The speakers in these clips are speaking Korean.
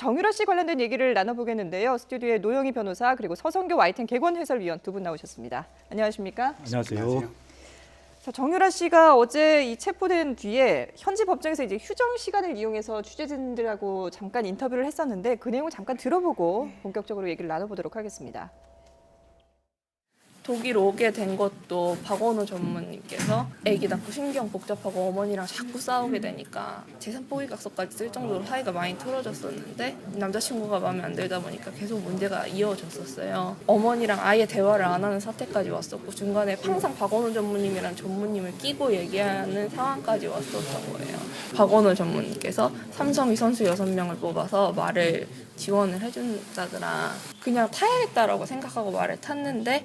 정유라 씨 관련된 얘기를 나눠보겠는데요. 스튜디오에 노영희 변호사 그리고 서성교 YTN 개건 해설위원 두 분 나오셨습니다. 안녕하십니까? 안녕하세요. 자, 정유라 씨가 어제 이 체포된 뒤에 현지 법정에서 이제 휴정 시간을 이용해서 취재진들하고 잠깐 인터뷰를 했었는데 그 내용을 잠깐 들어보고 본격적으로 얘기를 나눠보도록 하겠습니다. 독일 오게 된 것도 박원호 전무님께서 아기 낳고 신경 복잡하고 어머니랑 자꾸 싸우게 되니까 제3포기각서까지 쓸 정도로 사이가 많이 틀어졌었는데 남자친구가 마음에 안 들다 보니까 계속 문제가 이어졌었어요. 어머니랑 아예 대화를 안 하는 사태까지 왔었고 중간에 항상 박원호 전무님이랑 전무님을 끼고 얘기하는 상황까지 왔었던 거예요. 박원호 전무님께서 삼성이 선수 6명을 뽑아서 말을 지원을 해준다더라. 그냥 타야겠다라고 생각하고 말을 탔는데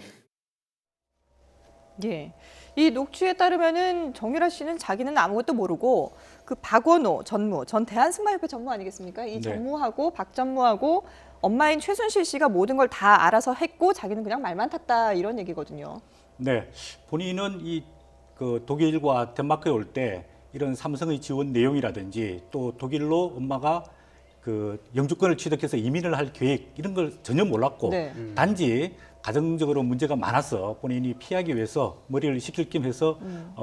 예, 이 녹취에 따르면은 정유라 씨는 자기는 아무것도 모르고 그 박원호 전무, 전 대한승마협회 전무 아니겠습니까? 이 네. 전무하고 박 전무하고 엄마인 최순실 씨가 모든 걸 다 알아서 했고 자기는 그냥 말만 탔다 이런 얘기거든요. 네, 본인은 그 독일과 덴마크에 올 때 이런 삼성의 지원 내용이라든지 또 독일로 엄마가 그 영주권을 취득해서 이민을 할 계획 이런 걸 전혀 몰랐고 네. 단지 가정적으로 문제가 많아서 본인이 피하기 위해서 머리를 식힐 겸 해서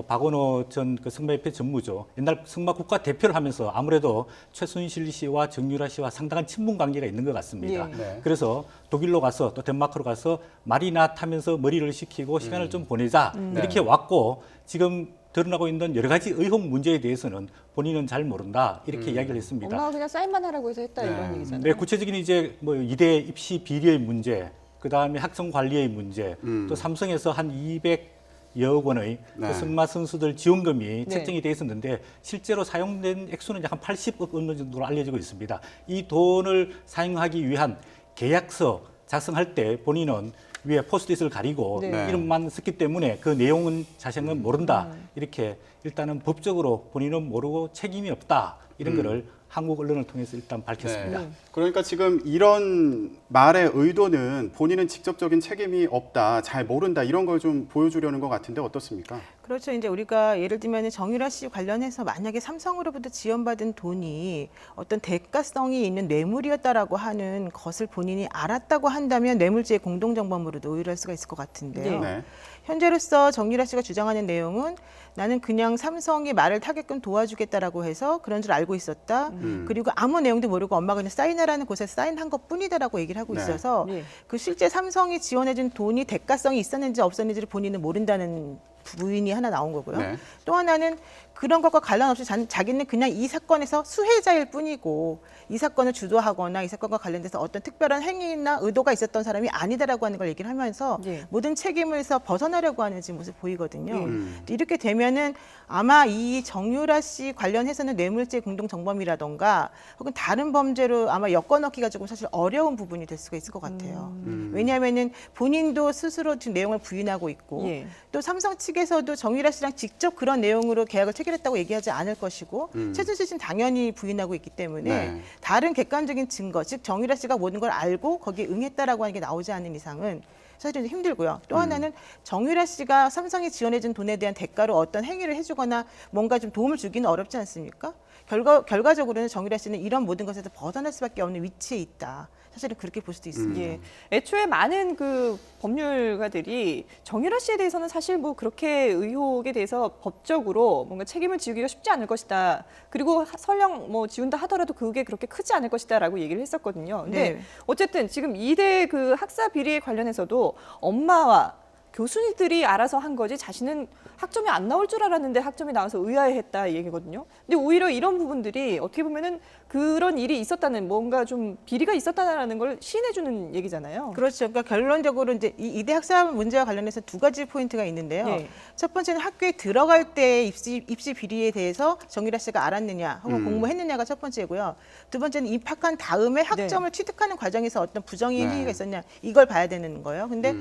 박원호 전 그 승마협회 전무죠. 옛날 승마 국가 대표를 하면서 아무래도 최순실 씨와 정유라 씨와 상당한 친분 관계가 있는 것 같습니다. 예. 네. 그래서 독일로 가서 또 덴마크로 가서 말이나 타면서 머리를 식히고 시간을 좀 보내자 이렇게 왔고 지금 드러나고 있는 여러 가지 의혹 문제에 대해서는 본인은 잘 모른다 이렇게 이야기를 했습니다. 엄마가 그냥 사인만 하라고 해서 했다 이런 네. 얘기잖아요. 네, 구체적인 이제 뭐 이대 입시 비리의 문제, 그 다음에 학생 관리의 문제, 또 삼성에서 한 200여억 원의 네. 그 승마 선수들 지원금이 네. 책정이 돼 있었는데 실제로 사용된 액수는 약 한 80억 원 정도로 알려지고 있습니다. 이 돈을 사용하기 위한 계약서 작성할 때 본인은 위에 포스트잇을 가리고 네. 이름만 썼기 때문에 그 내용은 자세한 모른다. 이렇게 일단은 법적으로 본인은 모르고 책임이 없다. 이런 거를 한국 언론을 통해서 일단 밝혔습니다. 네. 그러니까 지금 이런 말의 의도는 본인은 직접적인 책임이 없다, 잘 모른다 이런 걸 좀 보여주려는 것 같은데 어떻습니까? 그렇죠. 이제 우리가 예를 들면 정유라 씨 관련해서 만약에 삼성으로부터 지원받은 돈이 어떤 대가성이 있는 뇌물이었다라고 하는 것을 본인이 알았다고 한다면 뇌물죄의 공동정범으로도 의뢰할 수가 있을 것 같은데요. 네. 현재로서 정유라 씨가 주장하는 내용은 나는 그냥 삼성이 말을 타게끔 도와주겠다라고 해서 그런 줄 알고 있었다. 그리고 아무 내용도 모르고 엄마가 그냥 사인하라는 곳에 사인한 것뿐이다라고 얘기를 하고 네. 있어서 네. 그 실제 삼성이 지원해준 돈이 대가성이 있었는지 없었는지를 본인은 모른다는 부인이 하나 나온 거고요. 네. 또 하나는 그런 것과 관련 없이 자기는 그냥 이 사건에서 수혜자일 뿐이고 이 사건을 주도하거나 이 사건과 관련돼서 어떤 특별한 행위나 의도가 있었던 사람이 아니다라고 하는 걸 얘기를 하면서 네. 모든 책임을서 벗어나려고 하는 지금 모습 보이거든요. 이렇게 되면은 아마 이 정유라 씨 관련해서는 뇌물죄 공동정범이라던가 혹은 다른 범죄로 아마 엮어넣기가 조금 사실 어려운 부분이 될 수가 있을 것 같아요. 왜냐하면은 본인도 스스로 지금 내용을 부인하고 있고 예. 또 삼성 측에서도 정유라 씨랑 직접 그런 내용으로 계약을 체결했다고 얘기하지 않을 것이고 최순실 씨는 당연히 부인하고 있기 때문에 네. 다른 객관적인 증거, 즉 정유라 씨가 모든 걸 알고 거기에 응했다라고 하는 게 나오지 않는 이상은 사실은 힘들고요. 또 하나는 정유라 씨가 삼성이 지원해준 돈에 대한 대가로 어떤 행위를 해주거나 뭔가 좀 도움을 주기는 어렵지 않습니까? 결과적으로는 정유라 씨는 이런 모든 것에서 벗어날 수밖에 없는 위치에 있다. 사실은 그렇게 볼 수도 있습니다. 예. 애초에 많은 그 법률가들이 정유라 씨에 대해서는 사실 뭐 그렇게 의혹에 대해서 법적으로 뭔가 책임을 지우기가 쉽지 않을 것이다. 그리고 설령 뭐 지운다 하더라도 그게 그렇게 크지 않을 것이다라고 얘기를 했었거든요. 근데 네. 어쨌든 지금 이대 그 학사 비리에 관련해서도 엄마와 교수님들이 알아서 한 거지 자신은 학점이 안 나올 줄 알았는데 학점이 나와서 의아해했다 이 얘기거든요. 근데 오히려 이런 부분들이 어떻게 보면은 그런 일이 있었다는 뭔가 좀 비리가 있었다는 걸 시인해주는 얘기잖아요. 그렇죠. 그러니까 결론적으로 이제 이 이대 학사 문제와 관련해서 두 가지 포인트가 있는데요. 네. 첫 번째는 학교에 들어갈 때 입시 비리에 대해서 정유라 씨가 알았느냐 혹은 공모했느냐가 첫 번째고요. 두 번째는 입학한 다음에 학점을 취득하는 과정에서 어떤 부정의 행위가 있었냐 이걸 봐야 되는 거예요. 근데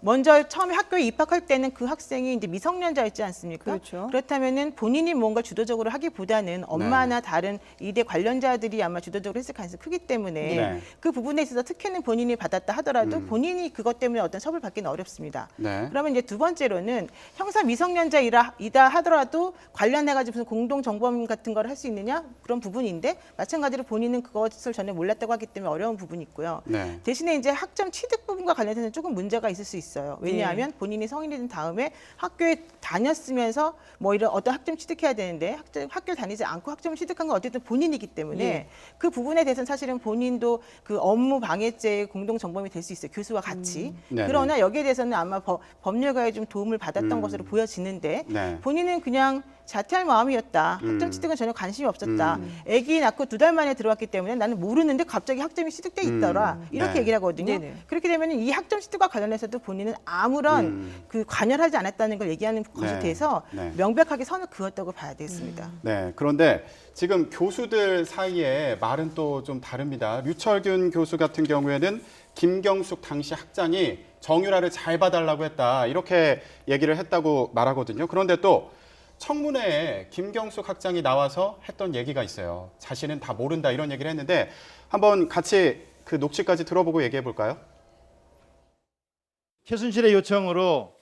먼저 처음에 학교에 입학할 때는 그 학생이 이제 미성년자였지 않습니까? 그렇죠. 그렇다면은 본인이 뭔가 주도적으로 하기보다는 엄마나 다른 이대 관련자들 전문가들이 아마 주도적으로 했을 가능성이 크기 때문에 네. 그 부분에 있어서 특혜는 본인이 받았다 하더라도 본인이 그것 때문에 어떤 처벌 받기는 어렵습니다. 네. 그러면 이제 두 번째로는 형사 미성년자이다 하더라도 관련해가지고 무슨 공동 정범 같은 걸 할 수 있느냐 그런 부분인데 마찬가지로 본인은 그것을 전혀 몰랐다고 하기 때문에 어려운 부분이 있고요. 네. 대신에 이제 학점 취득 부분과 관련해서는 조금 문제가 있을 수 있어요. 왜냐하면 본인이 성인이 된 다음에 학교에 다녔으면서 뭐 이런 어떤 학점 취득해야 되는데 학교를 다니지 않고 학점을 취득한 건 어쨌든 본인이기 때문에 예. 그 부분에 대해서는 사실은 본인도 그 업무 방해죄의 공동 정범이 될 수 있어요. 교수와 같이. 네네. 그러나 여기에 대해서는 아마 법률가에 좀 도움을 받았던 것으로 보여지는데 네. 본인은 그냥 자퇴할 마음이었다. 학점 취득은 전혀 관심이 없었다. 아기 낳고 2달 만에 들어왔기 때문에 나는 모르는데 갑자기 학점이 취득돼 있더라. 이렇게 네. 얘기를 하거든요. 네네. 그렇게 되면 이 학점 취득과 관련해서도 본인은 아무런 그 관여하지 않았다는 걸 얘기하는 것에 네. 대해서 네. 명백하게 선을 그었다고 봐야 되겠습니다. 네, 그런데 지금 교수들 사이에 말은 또 좀 다릅니다. 류철균 교수 같은 경우에는 김경숙 당시 학장이 정유라를 잘 봐달라고 했다 이렇게 얘기를 했다고 말하거든요. 그런데 또 청문회에 김경숙 학장이 나와서 했던 얘기가 있어요. 자신은 다 모른다 이런 얘기를 했는데 한번 같이 그 녹취까지 들어보고 얘기해 볼까요? 최순실의 요청으로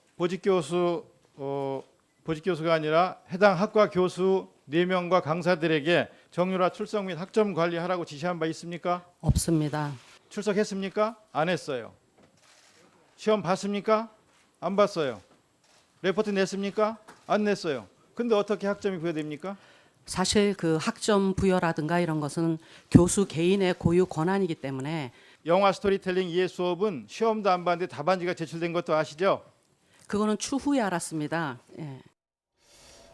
보직교수가 아니라 해당 학과 교수 4명과 강사들에게 정유라 출석 및 학점 관리하라고 지시한 바 있습니까? 없습니다. 출석했습니까? 안 했어요. 시험 봤습니까? 안 봤어요. 레포트 냈습니까? 안 냈어요. 근데 어떻게 학점이 부여됩니까? 사실 그 학점 부여라든가 이런 것은 교수 개인의 고유 권한이기 때문에 영화 스토리텔링 이해 수업은 시험도 안 봤는데 답안지가 제출된 것도 아시죠? 그거는 추후에 알았습니다. 예.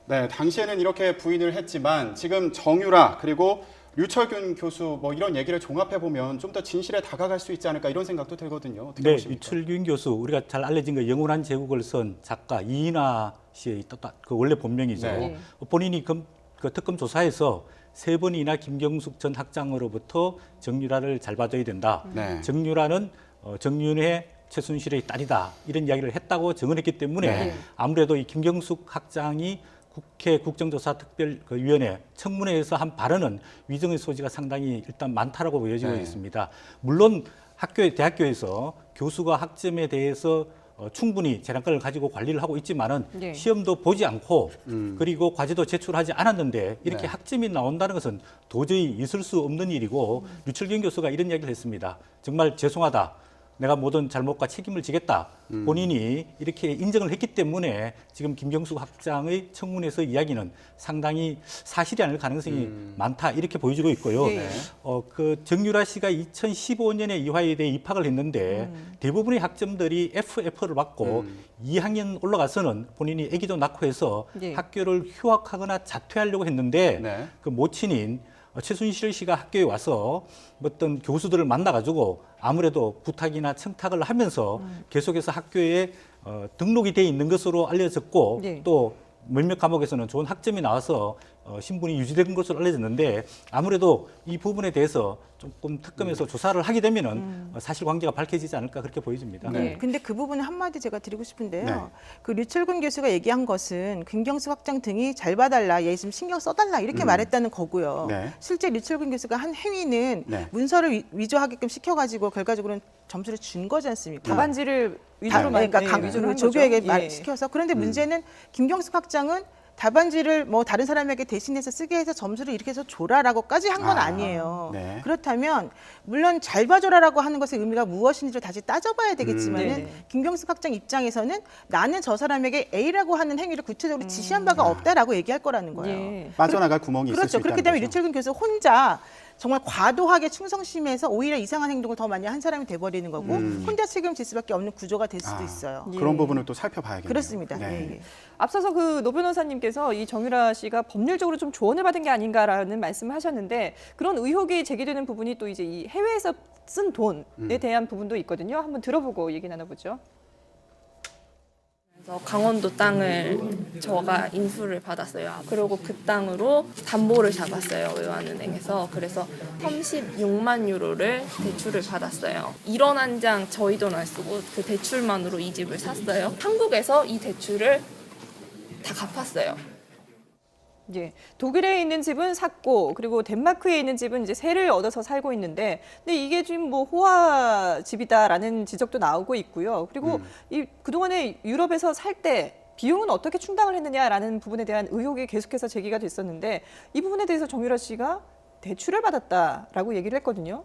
네, 당시에는 이렇게 부인을 했지만 지금 정유라 그리고 류철균 교수 뭐 이런 얘기를 종합해 보면 좀 더 진실에 다가갈 수 있지 않을까 이런 생각도 들거든요. 어떻게 네, 보십니까? 유철균 교수 우리가 잘 알려진 거 영원한 제국을 쓴 작가 이인하 씨의 그 원래 본명이죠. 네. 본인이 그 특검 조사에서 3번이나 김경숙 전 학장으로부터 정유라를 잘 봐줘야 된다. 네. 정유라는 정윤회 최순실의 딸이다 이런 이야기를 했다고 증언했기 때문에 네. 아무래도 이 김경숙 학장이 국회 국정조사특별위원회 청문회에서 한 발언은 위증의 소지가 상당히 일단 많다라고 보여지고 네. 있습니다. 물론 대학교에서 교수가 학점에 대해서 충분히 재량권을 가지고 관리를 하고 있지만은 네. 시험도 보지 않고 그리고 과제도 제출하지 않았는데 이렇게 네. 학점이 나온다는 것은 도저히 있을 수 없는 일이고 류철균 교수가 이런 이야기를 했습니다. 정말 죄송하다. 내가 모든 잘못과 책임을 지겠다. 본인이 이렇게 인정을 했기 때문에 지금 김경숙 학장의 청문회에서 이야기는 상당히 사실이 아닐 가능성이 많다 이렇게 보여지고 있고요. 네. 그 정유라 씨가 2015년에 이화여대에 입학을 했는데 대부분의 학점들이 FF를 받고 2학년 올라가서는 본인이 아기도 낳고 해서 네. 학교를 휴학하거나 자퇴하려고 했는데 네. 그 모친인 최순실 씨가 학교에 와서 어떤 교수들을 만나가지고 아무래도 부탁이나 청탁을 하면서 계속해서 학교에 등록이 돼 있는 것으로 알려졌고 네. 또 몇몇 과목에서는 좋은 학점이 나와서 신분이 유지된 것으로 알려졌는데 아무래도 이 부분에 대해서 조금 특검에서 조사를 하게 되면은 사실관계가 밝혀지지 않을까 그렇게 보여집니다. 네. 근데 그 부분은 한마디 제가 드리고 싶은데요. 네. 그 류철근 교수가 얘기한 것은 김경숙 학장 등이 잘 봐달라, 얘 좀 신경 써달라 이렇게 말했다는 거고요. 네. 실제 류철근 교수가 한 행위는 네. 문서를 위조하게끔 시켜가지고 결과적으로는 점수를 준 거지 않습니까? 답안지를 위조로 그러니까 위조를 한 조교에게 거죠. 예. 시켜서 그런데 문제는 김경숙 학장은 답안지를 뭐 다른 사람에게 대신해서 쓰게 해서 점수를 이렇게 해서 줘라라고까지 한 건 아니에요. 네. 그렇다면 물론 잘 봐줘라라고 하는 것의 의미가 무엇인지를 다시 따져봐야 되겠지만은 네네. 김경숙 학장 입장에서는 나는 저 사람에게 A라고 하는 행위를 구체적으로 지시한 바가 없다라고 얘기할 거라는 거예요. 예. 빠져나갈 구멍이 있을 수 그렇죠. 있다는 그렇기 때문에 거죠. 류철근 교수 혼자 정말 과도하게 충성심에서 오히려 이상한 행동을 더 많이 한 사람이 돼버리는 거고 혼자 책임질 수밖에 없는 구조가 될 수도 있어요. 그런 부분을 또 살펴봐야겠네요. 그렇습니다. 네. 예, 예. 앞서서 그 노 변호사님께서 이 정유라 씨가 법률적으로 좀 조언을 받은 게 아닌가라는 말씀을 하셨는데 그런 의혹이 제기되는 부분이 또 이제 이 해외에서 쓴 돈에 대한 부분도 있거든요. 한번 들어보고 얘기 나눠보죠. 그래서 강원도 땅을 저가 인수를 받았어요. 그리고 그 땅으로 담보를 잡았어요. 외환은행에서. 그래서 36만 유로를 대출을 받았어요. 1원 한 장 저희 돈 안 쓰고 그 대출만으로 이 집을 샀어요. 한국에서 이 대출을 다 갚았어요. 예, 독일에 있는 집은 샀고 그리고 덴마크에 있는 집은 이제 세를 얻어서 살고 있는데, 근데 이게 지금 뭐 호화 집이다라는 지적도 나오고 있고요. 그리고 이 그동안에 유럽에서 살 때 비용은 어떻게 충당을 했느냐라는 부분에 대한 의혹이 계속해서 제기가 됐었는데, 이 부분에 대해서 정유라 씨가 대출을 받았다라고 얘기를 했거든요.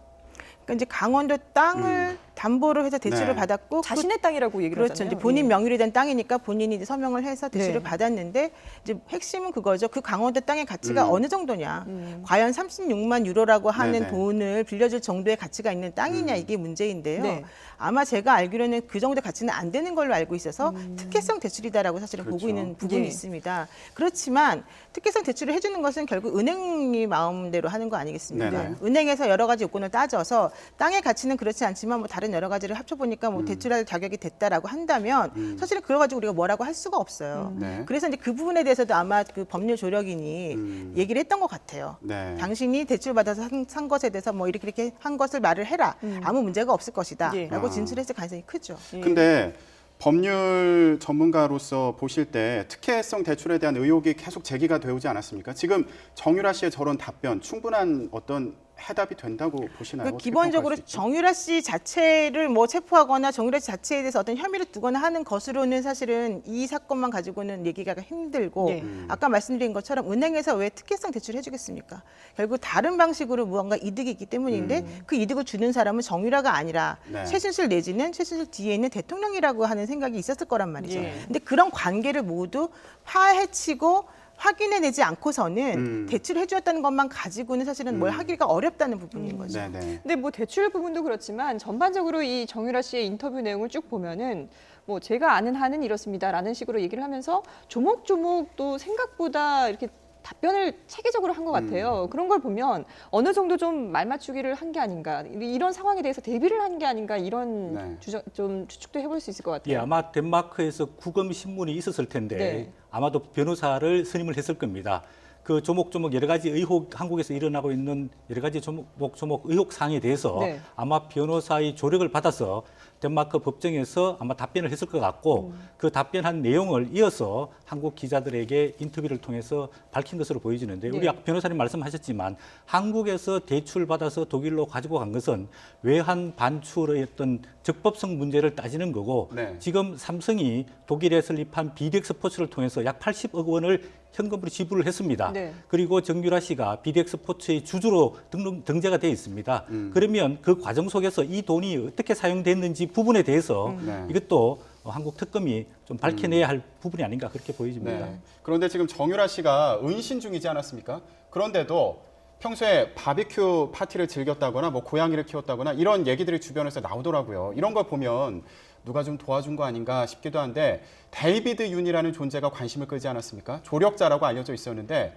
그러니까 이제 강원도 땅을 담보로 해서 대출을 네. 받았고 자신의 땅이라고 얘기를 그렇죠. 하잖아요. 이제 본인 예. 명의로 된 땅이니까 본인이 이제 서명을 해서 대출을 네. 받았는데, 이제 핵심은 그거죠. 그 강원도 땅의 가치가 어느 정도냐. 음. 과연 36만 유로라고 하는 네네. 돈을 빌려줄 정도의 가치가 있는 땅이냐, 이게 문제인데요. 네. 아마 제가 알기로는 그 정도 가치는 안 되는 걸로 알고 있어서 특혜성 대출이다라고 사실은 보고 그렇죠. 있는 부분이 예. 있습니다. 그렇지만 특혜성 대출을 해주는 것은 결국 은행이 마음대로 하는 거 아니겠습니까? 네네. 은행에서 여러 가지 요건을 따져서 땅의 가치는 그렇지 않지만 뭐 다른 여러 가지를 합쳐보니까 뭐 대출할 자격이 됐다라고 한다면 사실은 그거 가지고 우리가 뭐라고 할 수가 없어요. 네. 그래서 이제 그 부분에 대해서도 아마 그 법률 조력인이 얘기를 했던 것 같아요. 네. 당신이 대출 받아서 산 것에 대해서 뭐 이렇게 한 것을 말을 해라. 아무 문제가 없을 것이다라고 예. 진술했을 가능성이 크죠. 근데 법률 전문가로서 보실 때 특혜성 대출에 대한 의혹이 계속 제기가 되오지 않았습니까? 지금 정유라 씨의 저런 답변 충분한 어떤 해답이 된다고 보시나요? 그러니까 어떻게 기본적으로 평가할 수 있죠? 정유라 씨 자체를 뭐 체포하거나 정유라 씨 자체에 대해서 어떤 혐의를 두거나 하는 것으로는 사실은 이 사건만 가지고는 얘기가 힘들고, 네. 아까 말씀드린 것처럼 은행에서 왜 특혜성 대출을 해주겠습니까? 결국 다른 방식으로 무언가 이득이 있기 때문인데 그 이득을 주는 사람은 정유라가 아니라 네. 최순실 내지는 최순실 뒤에 있는 대통령이라고 하는 생각이 있었을 거란 말이죠. 예. 근데 그런 관계를 모두 파헤치고 확인해내지 않고서는 대출해 주었다는 것만 가지고는 사실은 뭘 하기가 어렵다는 부분인 거죠. 네네. 근데 뭐 대출 부분도 그렇지만 전반적으로 이 정유라 씨의 인터뷰 내용을 쭉 보면은 뭐 제가 아는 한은 이렇습니다라는 식으로 얘기를 하면서 조목조목 또 생각보다 이렇게 답변을 체계적으로 한 것 같아요. 그런 걸 보면 어느 정도 좀 말맞추기를 한 게 아닌가, 이런 상황에 대해서 대비를 한 게 아닌가, 이런 네. 좀 추측도 해볼 수 있을 것 같아요. 예, 아마 덴마크에서 구금 신문이 있었을 텐데 네. 아마도 변호사를 선임을 했을 겁니다. 그 조목조목 여러 가지 의혹, 한국에서 일어나고 있는 여러 가지 조목조목 의혹 사항에 대해서 네. 아마 변호사의 조력을 받아서 덴마크 법정에서 아마 답변을 했을 것 같고, 그 답변한 내용을 이어서 한국 기자들에게 인터뷰를 통해서 밝힌 것으로 보여지는데, 우리 네. 아까 변호사님 말씀하셨지만 한국에서 대출 받아서 독일로 가지고 간 것은 외환 반출의 어떤 적법성 문제를 따지는 거고, 네. 지금 삼성이 독일에 설립한 BDX 스포츠를 통해서 약 80억 원을 현금으로 지불을 했습니다. 네. 그리고 정유라 씨가 BDX 스포츠의 주주로 등재가 되어 있습니다. 그러면 그 과정 속에서 이 돈이 어떻게 사용됐는지 부분에 대해서 네. 이것도 한국 특검이 좀 밝혀내야 할 부분이 아닌가 그렇게 보여집니다. 네. 그런데 지금 정유라 씨가 은신 중이지 않았습니까? 그런데도 평소에 바비큐 파티를 즐겼다거나 뭐 고양이를 키웠다거나 이런 얘기들이 주변에서 나오더라고요. 이런 걸 보면 누가 좀 도와준 거 아닌가 싶기도 한데, 데이비드 윤이라는 존재가 관심을 끌지 않았습니까? 조력자라고 알려져 있었는데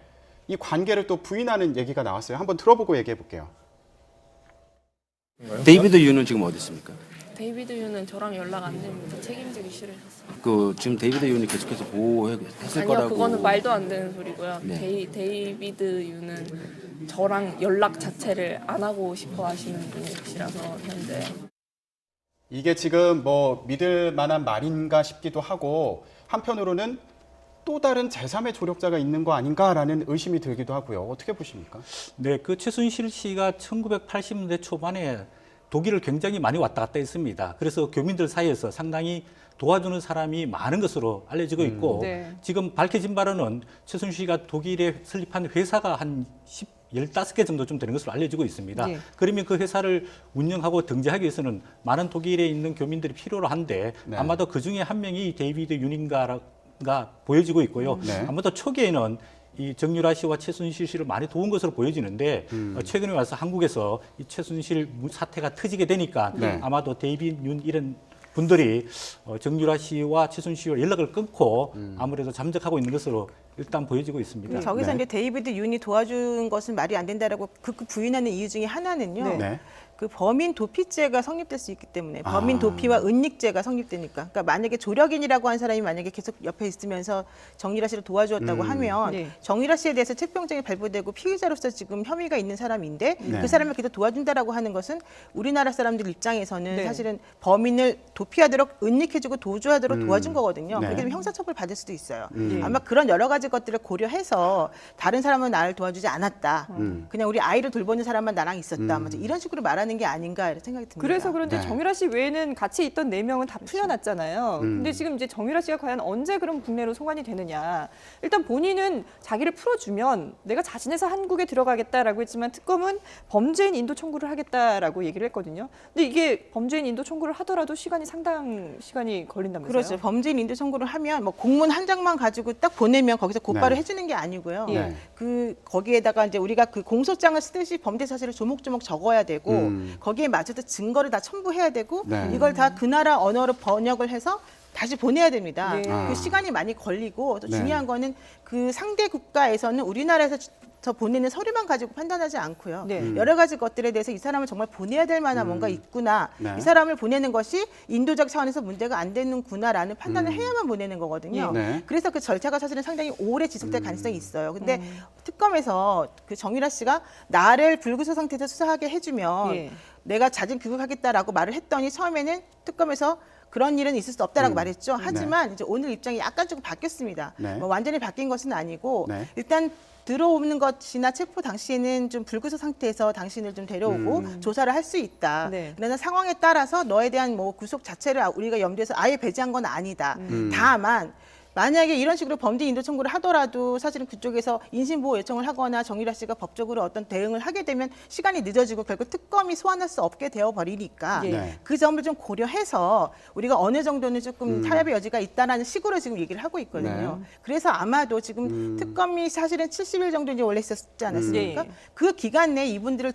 이 관계를 또 부인하는 얘기가 나왔어요. 한번 들어보고 얘기해 볼게요. 데이비드 유는 지금 어디 있습니까? 데이비드 유는 저랑 연락 안 됩니다. 책임지기 싫으셨어요. 그 지금 데이비드 유는 계속해서 보호했을 아니요, 거라고. 그거는 말도 안 되는 소리고요. 네. 데이비드 유는 저랑 연락 자체를 안 하고 싶어 하시는 분이시라서 현재. 이게 지금 뭐 믿을 만한 말인가 싶기도 하고, 한편으로는 또 다른 제3의 조력자가 있는 거 아닌가라는 의심이 들기도 하고요. 어떻게 보십니까? 네, 그 최순실 씨가 1980년대 초반에 독일을 굉장히 많이 왔다 갔다 했습니다. 그래서 교민들 사이에서 상당히 도와주는 사람이 많은 것으로 알려지고 있고, 네. 지금 밝혀진 바로는 최순실 씨가 독일에 설립한 회사가 한 15개 정도 좀 되는 것으로 알려지고 있습니다. 네. 그러면 그 회사를 운영하고 등재하기 위해서는 많은 독일에 있는 교민들이 필요로 한데, 네. 아마도 그 중에 한 명이 데이비드 윤인가가 보여지고 있고요. 네. 아마도 초기에는 이 정유라 씨와 최순실 씨를 많이 도운 것으로 보여지는데, 최근에 와서 한국에서 이 최순실 사태가 터지게 되니까 네. 아마도 데이비드 윤 이런 분들이 정유라 씨와 최순실 씨와 연락을 끊고 아무래도 잠적하고 있는 것으로 일단 보여지고 있습니다. 저기서 네. 이제 데이비드 윤이 도와준 것은 말이 안 된다라고 극구 부인하는 이유 중에 하나는요. 네. 그 범인 도피죄가 성립될 수 있기 때문에, 범인 도피와 은닉죄가 성립되니까. 그러니까 만약에 조력인이라고 한 사람이 만약에 계속 옆에 있으면서 정유라 씨를 도와주었다고 하면 네. 정유라 씨에 대해서 체포영장이 발부되고 피의자로서 지금 혐의가 있는 사람인데 네. 그 사람을 계속 도와준다라고 하는 것은 우리나라 사람들 입장에서는 네. 사실은 범인을 도피하도록 은닉해주고 도주하도록 도와준 거거든요. 네. 그렇게 되면 형사처벌 받을 수도 있어요. 음. 아마 그런 여러 가지 것들을 고려해서 다른 사람은 나를 도와주지 않았다. 그냥 우리 아이를 돌보는 사람만 나랑 있었다. 뭐 이런 식으로 말하는 게 아닌가 이런 생각이 듭니다. 그래서 그런지 네. 정유라 씨 외에는 같이 있던 4명은 다 풀려났잖아요. 근데 지금 이제 정유라 씨가 과연 언제 그런 국내로 송환이 되느냐. 일단 본인은 자기를 풀어주면 내가 자진해서 한국에 들어가겠다라고 했지만 특검은 범죄인 인도 청구를 하겠다라고 얘기를 했거든요. 근데 이게 범죄인 인도 청구를 하더라도 상당 시간이 걸린다면서요? 그렇죠. 범죄인 인도 청구를 하면 뭐 공문 한 장만 가지고 딱 보내면 거기서 곧바로 네. 해주는 게 아니고요. 네. 그 거기에다가 이제 우리가 그 공소장을 쓰듯이 범죄 사실을 조목조목 적어야 되고 거기에 맞춰서 증거를 다 첨부해야 되고 네. 이걸 다 그 나라 언어로 번역을 해서 다시 보내야 됩니다. 네. 그 시간이 많이 걸리고 또 네. 중요한 거는 그 상대 국가에서는 우리나라에서 저 보내는 서류만 가지고 판단하지 않고요. 네. 여러 가지 것들에 대해서 이 사람을 정말 보내야 될 만한 뭔가 있구나. 네. 이 사람을 보내는 것이 인도적 차원에서 문제가 안 되는구나라는 판단을 해야만 보내는 거거든요. 네. 그래서 그 절차가 사실은 상당히 오래 지속될 가능성이 있어요. 근데 특검에서 그 정유라 씨가 나를 불구속 상태에서 수사하게 해주면 예. 내가 자진 귀국하겠다라고 말을 했더니 처음에는 특검에서 그런 일은 있을 수 없다라고 말했죠. 하지만 이제 오늘 입장이 약간 조금 바뀌었습니다. 네. 뭐 완전히 바뀐 것은 아니고 네. 일단 들어오는 것이나 체포 당시에는 좀 불구속 상태에서 당신을 좀 데려오고 조사를 할 수 있다. 네. 그러나 상황에 따라서 너에 대한 뭐 구속 자체를 우리가 염두에서 아예 배제한 건 아니다. 다만 만약에 이런 식으로 범죄 인도 청구를 하더라도 사실은 그쪽에서 인신보호 요청을 하거나 정유라 씨가 법적으로 어떤 대응을 하게 되면 시간이 늦어지고 결국 특검이 소환할 수 없게 되어 버리니까 예. 네. 그 점을 좀 고려해서 우리가 어느 정도는 조금 타협의 여지가 있다라는 식으로 지금 얘기를 하고 있거든요. 네. 그래서 아마도 지금 특검이 사실은 70일 정도 이제 원래 있었지 않았습니까? 예. 그 기간 내에 이분들을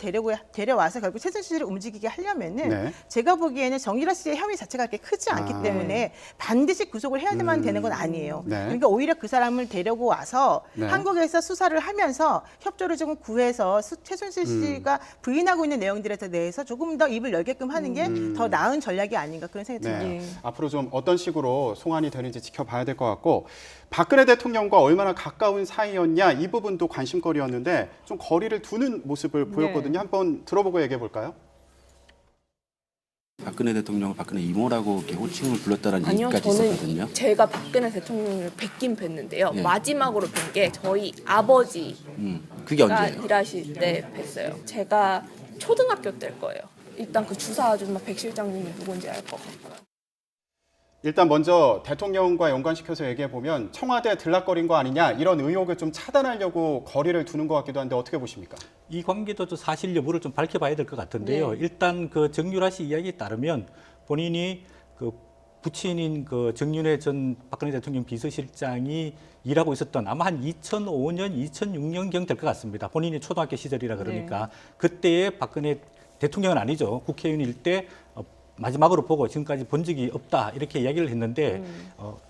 데려와서 결국 최순실을 움직이게 하려면은 네. 제가 보기에는 정유라 씨의 혐의 자체가 그렇게 크지 않기 아. 때문에 반드시 구속을 해야만 되는 건 아니에요. 네. 그러니까 오히려 그 사람을 데리고 와서 네. 한국에서 수사를 하면서 협조를 조금 구해서 최순실 씨가 부인하고 있는 내용들에 대해서 조금 더 입을 열게끔 하는 게 더 나은 전략이 아닌가 그런 생각이 듭니다. 네. 예. 앞으로 좀 어떤 식으로 송환이 되는지 지켜봐야 될 것 같고 박근혜 대통령과 얼마나 가까운 사이였냐 이 부분도 관심거리였는데 좀 거리를 두는 모습을 보였거든요. 한번 들어보고 얘기해 볼까요? 박근혜 대통령을 박근혜 이모라고 이렇게 호칭을 불렀다는 아니요, 얘기까지 있었거든요. 저는 제가 박근혜 대통령을 뵙긴 뵀는데요. 예. 마지막으로 뵌 게 저희 아버지가 그게 언제예요? 일하실 때 뵀어요. 제가 초등학교 때일 거예요. 일단 그 주사 아줌마 백 실장님이 누군지 알 것 같고요. 일단 먼저 대통령과 연관시켜서 얘기해 보면 청와대 들락거린 거 아니냐 이런 의혹을 좀 차단하려고 거리를 두는 것 같기도 한데 어떻게 보십니까? 이 관계도 좀 사실 여부를 좀 밝혀봐야 될 것 같은데요. 일단 그 정유라 씨 이야기에 따르면 본인이 그 부친인 그 정윤회 전 박근혜 대통령 비서실장이 일하고 있었던 아마 한 2005년, 2006년경 될 것 같습니다. 본인이 초등학교 시절이라 그러니까 그때의 박근혜 대통령은 아니죠. 국회의원일 때 마지막으로 보고 지금까지 본 적이 없다 이렇게 이야기를 했는데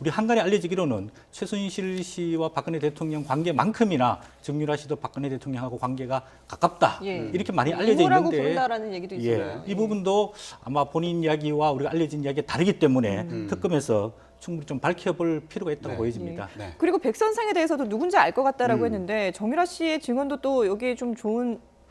우리 한간에 알려지기로는 최순실 씨와 박근혜 대통령 관계만큼이나 정유라 씨도 박근혜 대통령하고 관계가 가깝다 예. 이렇게 많이 알려져 이모라고 있는데 부른다라는 얘기도 있어요. 이 부분도 아마 본인 이야기와 우리가 알려진 이야기가 다르기 때문에 특검에서 충분히 좀 밝혀볼 필요가 있다고 네. 보여집니다. 네. 그리고 백선상에 대해서도 누군지 알 것 같다라고 했는데 정유라 씨의 증언도 또 여기에 좀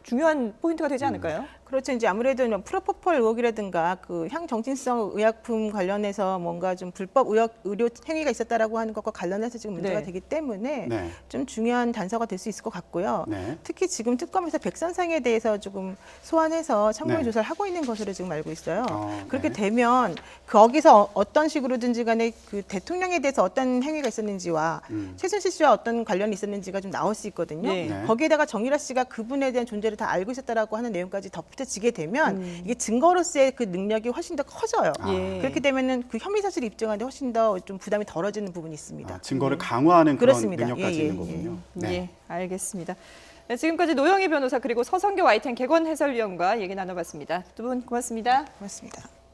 중요한 포인트가 되지 않을까요? 그렇죠. 이제 아무래도 프로포폴 의혹이라든가 그 향정신성 의약품 관련해서 뭔가 좀 불법 의료 행위가 있었다라고 하는 것과 관련해서 지금 문제가 네. 되기 때문에 네. 좀 중요한 단서가 될 수 있을 것 같고요. 네. 특히 지금 특검에서 백선상에 대해서 조금 소환해서 참고인 네. 조사를 하고 있는 것으로 지금 알고 있어요. 그렇게 네. 되면 거기서 어떤 식으로든지 간에 그 대통령에 대해서 어떤 행위가 있었는지와 최순실 씨와 어떤 관련이 있었는지가 좀 나올 수 있거든요. 네. 네. 거기에다가 정유라 씨가 그분에 대한 존재를 다 알고 있었다라고 하는 내용까지 덧붙여지게 되면 이게 증거로서의 그 능력이 훨씬 더 커져요. 예. 그렇게 되면은 그 혐의 사실을 입증하는데 훨씬 더 좀 부담이 덜어지는 부분이 있습니다. 증거를 강화하는 그런 그렇습니다. 능력까지 예, 예, 있는 거군요. 네. 예, 알겠습니다. 네, 지금까지 노영희 변호사 그리고 서성교 YTN 개건 해설위원과 얘기 나눠봤습니다. 두 분 고맙습니다. 고맙습니다.